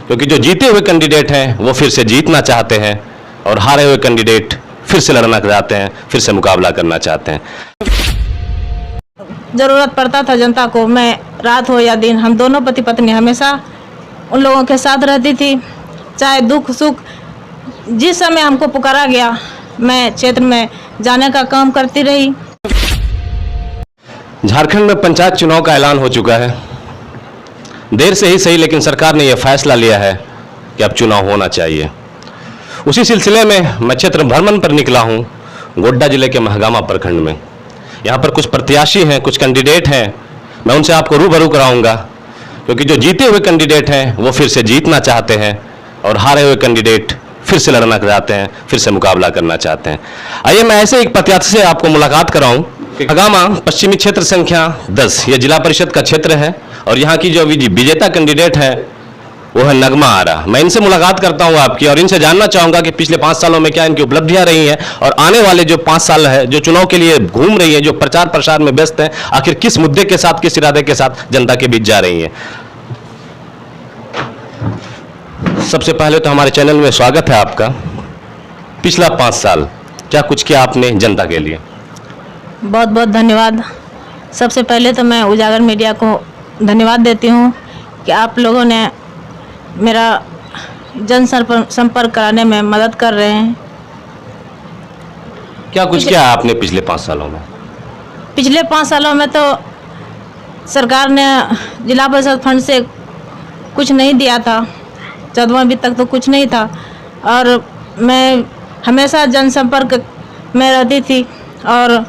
क्योंकि जो जीते हुए कैंडिडेट हैं वो फिर से जीतना चाहते हैं और हारे हुए कैंडिडेट फिर से लड़ना चाहते हैं, फिर से मुकाबला करना चाहते हैं। ज़रूरत पड़ता था जनता को, मैं रात हो या दिन, हम दोनों पति पत्नी हमेशा उन लोगों के साथ रहती थी। चाहे दुख सुख जिस समय हमको पुकारा गया, मैं क्षेत्र में जाने का काम करती रही। झारखंड में पंचायत चुनाव का ऐलान हो चुका है। देर से ही सही, लेकिन सरकार ने यह फैसला लिया है कि अब चुनाव होना चाहिए। उसी सिलसिले में मैं क्षेत्र भ्रमण पर निकला हूं, गोड्डा जिले के महागामा प्रखंड में। यहाँ पर कुछ प्रत्याशी हैं, कुछ कैंडिडेट हैं, मैं उनसे आपको रूबरू कराऊंगा, क्योंकि जो जीते हुए कैंडिडेट हैं वो फिर से जीतना चाहते हैं और हारे हुए कैंडिडेट फिर से लड़ना चाहते हैं, फिर से मुकाबला करना चाहते हैं। आइए मैं ऐसे एक प्रत्याशी से आपको मुलाकात कराऊं। महागामा पश्चिमी क्षेत्र संख्या 10 यह जिला परिषद का क्षेत्र है और यहाँ की जो विजेता कैंडिडेट है वो है नगमा आरा। मैं इनसे मुलाकात करता हूँ आपकी और इनसे जानना चाहूंगा कि पिछले 5 सालों में क्या इनकी उपलब्धियां रही हैं और आने वाले जो 5 साल है, जो चुनाव के लिए घूम रही है, जो प्रचार प्रसार में व्यस्त है, आखिर किस मुद्दे के साथ, किस इरादे के साथ जनता के बीच जा रही है। सबसे पहले तो हमारे चैनल में स्वागत है आपका। पिछला 5 साल क्या कुछ किया आपने जनता के लिए? बहुत बहुत धन्यवाद। सबसे पहले तो मैं उजागर मीडिया को धन्यवाद देती हूँ कि आप लोगों ने मेरा जन संपर्क कराने में मदद कर रहे हैं। क्या कुछ किया आपने पिछले 5 सालों में? पिछले 5 सालों में तो सरकार ने जिला परिषद फंड से कुछ नहीं दिया था, 14वां अभी तक तो कुछ नहीं था और मैं हमेशा जनसंपर्क में रहती थी और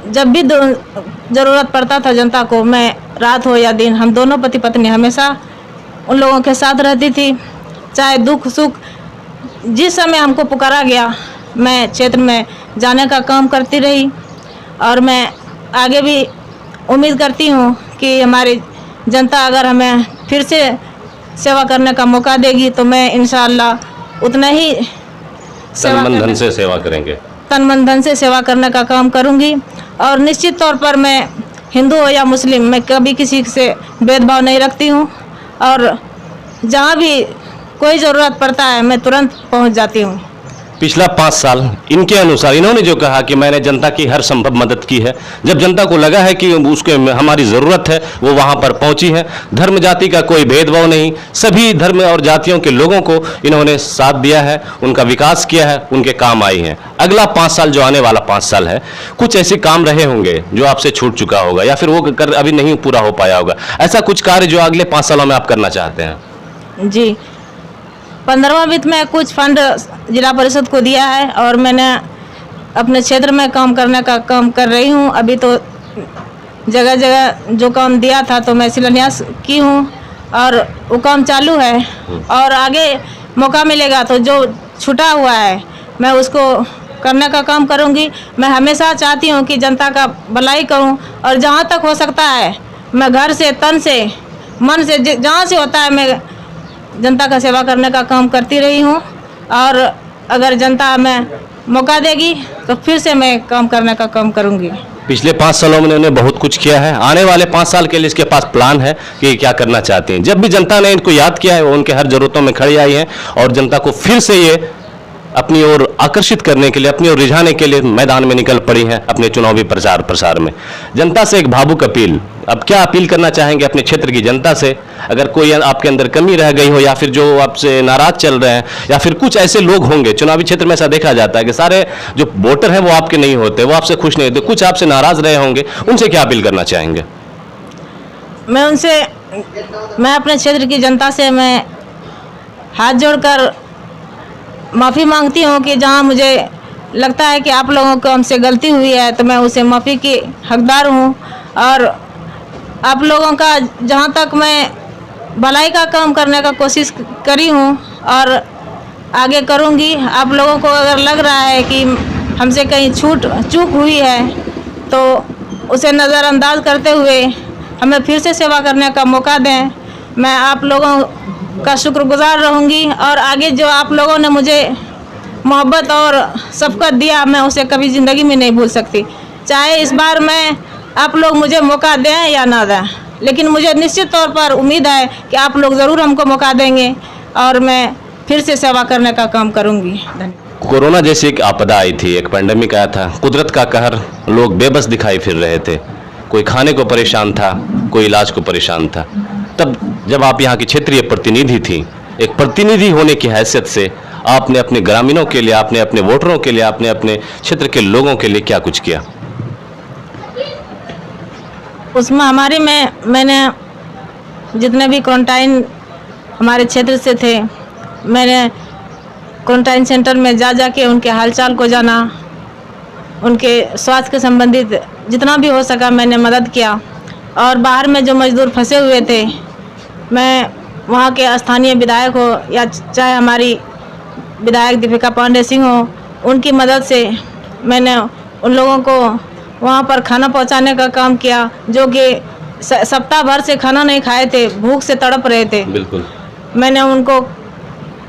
जब भी ज़रूरत पड़ता था जनता को, मैं रात हो या दिन, हम दोनों पति पत्नी हमेशा उन लोगों के साथ रहती थी। चाहे दुख सुख जिस समय हमको पुकारा गया, मैं क्षेत्र में जाने का काम करती रही और मैं आगे भी उम्मीद करती हूँ कि हमारी जनता अगर हमें फिर से सेवा करने का मौका देगी तो मैं इंशाअल्लाह उतना ही तन मन धन से सेवा करेंगे, तन मन धन से सेवा करने का काम करूँगी। और निश्चित तौर पर मैं हिंदू हो या मुस्लिम, मैं कभी किसी से भेदभाव नहीं रखती हूँ और जहाँ भी कोई ज़रूरत पड़ता है मैं तुरंत पहुँच जाती हूँ। पिछला 5 साल इनके अनुसार इन्होंने जो कहा कि मैंने जनता की हर संभव मदद की है, जब जनता को लगा है कि उसके हमारी ज़रूरत है वो वहाँ पर पहुँची है। धर्म जाति का कोई भेदभाव नहीं, सभी धर्म और जातियों के लोगों को इन्होंने साथ दिया है, उनका विकास किया है, उनके काम आई हैं। अगला 5 साल जो आने वाला 5 साल है, कुछ ऐसे काम रहे होंगे जो आपसे छूट चुका होगा या फिर वो कर अभी नहीं पूरा हो पाया होगा। ऐसा कुछ कार्य जो अगले 5 सालों में आप करना चाहते हैं? जी, 15वां वित्त में कुछ फंड जिला परिषद को दिया है और मैंने अपने क्षेत्र में काम करने का काम कर रही हूँ। अभी तो जगह जगह जो काम दिया था तो मैं शिलान्यास की हूँ और वो काम चालू है और आगे मौका मिलेगा तो जो छूटा हुआ है मैं उसको करने का काम करूँगी। मैं हमेशा चाहती हूँ कि जनता का भलाई करूँ और जहाँ तक हो सकता है मैं घर से, तन से, मन से, जहाँ से होता है मैं जनता का सेवा करने का काम करती रही हूँ और अगर जनता हमें मौका देगी तो फिर से मैं काम करने का काम करूँगी। पिछले 5 सालों में उन्होंने बहुत कुछ किया है, आने वाले 5 साल के लिए इसके पास प्लान है कि क्या करना चाहते हैं। जब भी जनता ने इनको याद किया है वो उनके हर जरूरतों में खड़ी आई है और जनता को फिर से ये अपनी ओर आकर्षित करने के लिए, अपनी ओर रिझाने के लिए मैदान में निकल पड़ी हैं अपने चुनावी प्रचार प्रसार में। जनता से एक भावुक अपील, अब क्या अपील करना चाहेंगे अपने क्षेत्र की जनता से? अगर कोई आपके अंदर कमी रह गई हो या फिर जो आपसे नाराज चल रहे हैं या फिर कुछ ऐसे लोग होंगे, चुनावी क्षेत्र में ऐसा देखा जाता है कि सारे जो वोटर हैं वो आपके नहीं होते, वो आपसे खुश नहीं होते, कुछ आपसे नाराज रहे होंगे, उनसे क्या अपील करना चाहेंगे? मैं अपने क्षेत्र की जनता से मैं हाथ जोड़कर माफ़ी मांगती हूँ कि जहाँ मुझे लगता है कि आप लोगों को हमसे गलती हुई है तो मैं उसे माफ़ी की हकदार हूँ और आप लोगों का जहाँ तक मैं भलाई का काम करने का कोशिश करी हूँ और आगे करूँगी। आप लोगों को अगर लग रहा है कि हमसे कहीं चूक हुई है तो उसे नज़रअंदाज करते हुए हमें फिर से सेवा करने का मौका दें। मैं आप लोगों का शुक्रगुजार रहूँगी और आगे जो आप लोगों ने मुझे मोहब्बत और शफ़क़त दिया मैं उसे कभी ज़िंदगी में नहीं भूल सकती, चाहे इस बार मैं आप लोग मुझे मौका दें या ना दें। लेकिन मुझे निश्चित तौर पर उम्मीद है कि आप लोग ज़रूर हमको मौका देंगे और मैं फिर से सेवा करने का काम करूँगी। धन्यवाद। कोरोना जैसी एक आपदा आई थी, एक पैंडेमिक आया था, कुदरत का कहर, लोग बेबस दिखाई फिर रहे थे, कोई खाने को परेशान था, कोई इलाज को परेशान था। तब जब आप यहाँ की क्षेत्रीय प्रतिनिधि थी, एक प्रतिनिधि होने की हैसियत से आपने अपने ग्रामीणों के लिए, आपने अपने वोटरों के लिए, आपने अपने क्षेत्र के लोगों के लिए क्या कुछ किया? उस महामारी में मैंने जितने भी क्वारंटाइन हमारे क्षेत्र से थे, मैंने क्वारंटाइन सेंटर में जा के उनके हालचाल को जाना, उनके स्वास्थ्य के संबंधित जितना भी हो सका मैंने मदद किया। और बाहर में जो मजदूर फंसे हुए थे, मैं वहाँ के स्थानीय विधायक हो या चाहे हमारी विधायक दीपिका पांडे सिंह हो, उनकी मदद से मैंने उन लोगों को वहाँ पर खाना पहुँचाने का काम किया, जो कि सप्ताह भर से खाना नहीं खाए थे, भूख से तड़प रहे थे। बिल्कुल। मैंने उनको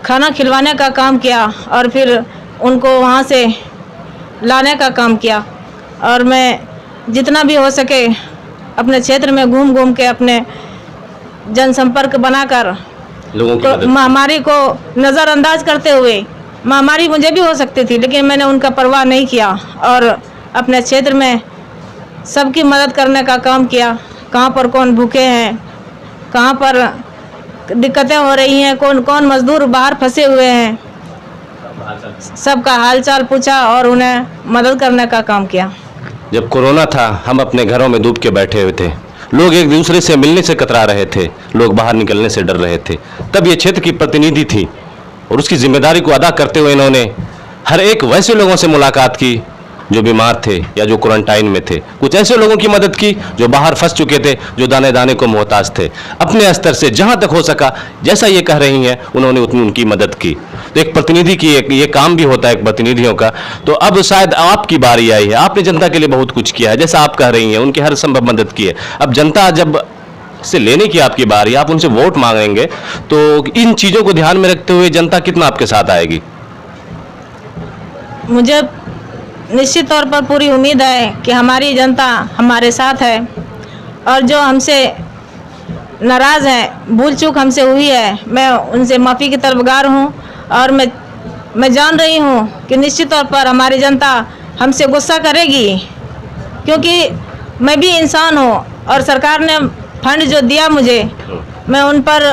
खाना खिलवाने का काम किया और फिर उनको वहाँ से लाने का काम किया। और मैं जितना भी हो सके अपने क्षेत्र में घूम घूम के अपने जनसंपर्क बनाकर लोगों की मदद। महामारी को नज़रअंदाज करते हुए, महामारी मुझे भी हो सकती थी लेकिन मैंने उनका परवाह नहीं किया और अपने क्षेत्र में सबकी मदद करने का काम किया। कहाँ पर कौन भूखे हैं, कहाँ पर दिक्कतें हो रही हैं, कौन कौन मजदूर बाहर फंसे हुए हैं, सबका हालचाल पूछा और उन्हें मदद करने का काम किया। जब कोरोना था, हम अपने घरों में डूब के बैठे हुए थे, लोग एक दूसरे से मिलने से कतरा रहे थे, लोग बाहर निकलने से डर रहे थे। तब ये क्षेत्र की प्रतिनिधि थी और उसकी जिम्मेदारी को अदा करते हुए इन्होंने हर एक वैसे लोगों से मुलाकात की जो बीमार थे या जो क्वारंटाइन में थे, कुछ ऐसे लोगों की मदद की जो बाहर फंस चुके थे, जो दाने दाने को मोहताज थे। अपने स्तर से जहां तक हो सका, जैसा ये कह रही हैं, उन्होंने उतनी उनकी मदद की। तो एक प्रतिनिधि की ये काम भी होता है, एक प्रतिनिधियों का। तो अब शायद आपकी बारी आई है, आपने जनता के लिए बहुत कुछ किया है, जैसा आप कह रही हैं, उनकी हर संभव मदद की है। अब जनता जब से लेने की आपकी बारी, आप उनसे वोट मांगेंगे, तो इन चीज़ों को ध्यान में रखते हुए जनता कितना आपके साथ आएगी? मुझे निश्चित तौर पर पूरी उम्मीद है कि हमारी जनता हमारे साथ है और जो हमसे नाराज़ है, भूल चूक हमसे हुई है, मैं उनसे माफ़ी की तलबगार हूँ। और मैं जान रही हूँ कि निश्चित तौर पर हमारी जनता हमसे गुस्सा करेगी, क्योंकि मैं भी इंसान हूँ और सरकार ने फंड जो दिया मुझे, मैं उन पर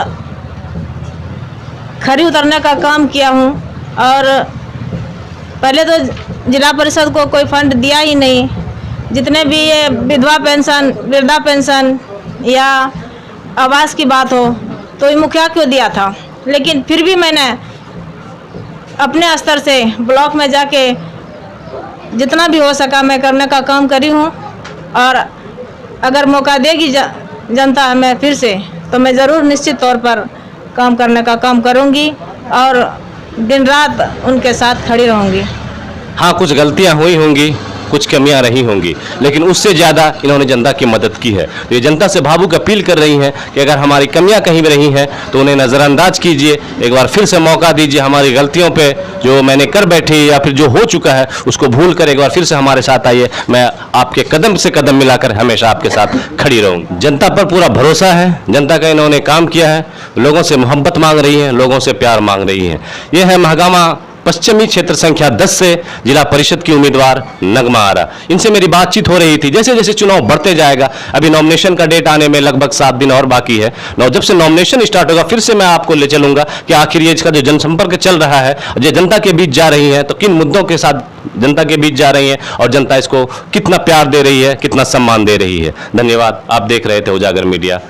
खरी उतरने का काम किया हूँ। और पहले तो जिला परिषद को कोई फंड दिया ही नहीं, जितने भी ये विधवा पेंशन, वृद्धा पेंशन या आवास की बात हो तो ये मुखिया क्यों दिया था। लेकिन फिर भी मैंने अपने स्तर से ब्लॉक में जाके जितना भी हो सका मैं करने का काम करी हूँ। और अगर मौका देगी जनता हमें फिर से, तो मैं ज़रूर निश्चित तौर पर काम करने का काम करूँगी और दिन रात उनके साथ खड़ी रहूँगी। हाँ, कुछ गलतियां हुई होंगी, कुछ कमियां रही होंगी, लेकिन उससे ज़्यादा इन्होंने जनता की मदद की है। तो ये जनता से भावुक अपील कर रही हैं कि अगर हमारी कमियां कहीं भी रही हैं तो उन्हें नज़रअंदाज कीजिए, एक बार फिर से मौका दीजिए। हमारी गलतियों पे जो मैंने कर बैठी या फिर जो हो चुका है उसको भूल कर एक बार फिर से हमारे साथ आइए। मैं आपके कदम से कदम मिलाकर हमेशा आपके साथ खड़ी रहूँगी। जनता पर पूरा भरोसा है, जनता का इन्होंने काम किया है, लोगों से मोहब्बत मांग रही हैं, लोगों से प्यार मांग रही हैं। ये है महागामा पश्चिमी क्षेत्र संख्या 10 से जिला परिषद की उम्मीदवार नगमा आरा। इनसे मेरी बातचीत हो रही थी। जैसे जैसे चुनाव बढ़ते जाएगा, अभी नॉमिनेशन का डेट आने में लगभग 7 दिन और बाकी है। जब से नॉमिनेशन स्टार्ट होगा फिर से मैं आपको ले चलूंगा कि आखिर ये इसका जो जनसंपर्क चल रहा है, जो जनता के बीच जा रही है, तो किन मुद्दों के साथ जनता के बीच जा रही है और जनता इसको कितना प्यार दे रही है, कितना सम्मान दे रही है। धन्यवाद। आप देख रहे थे उजागर मीडिया।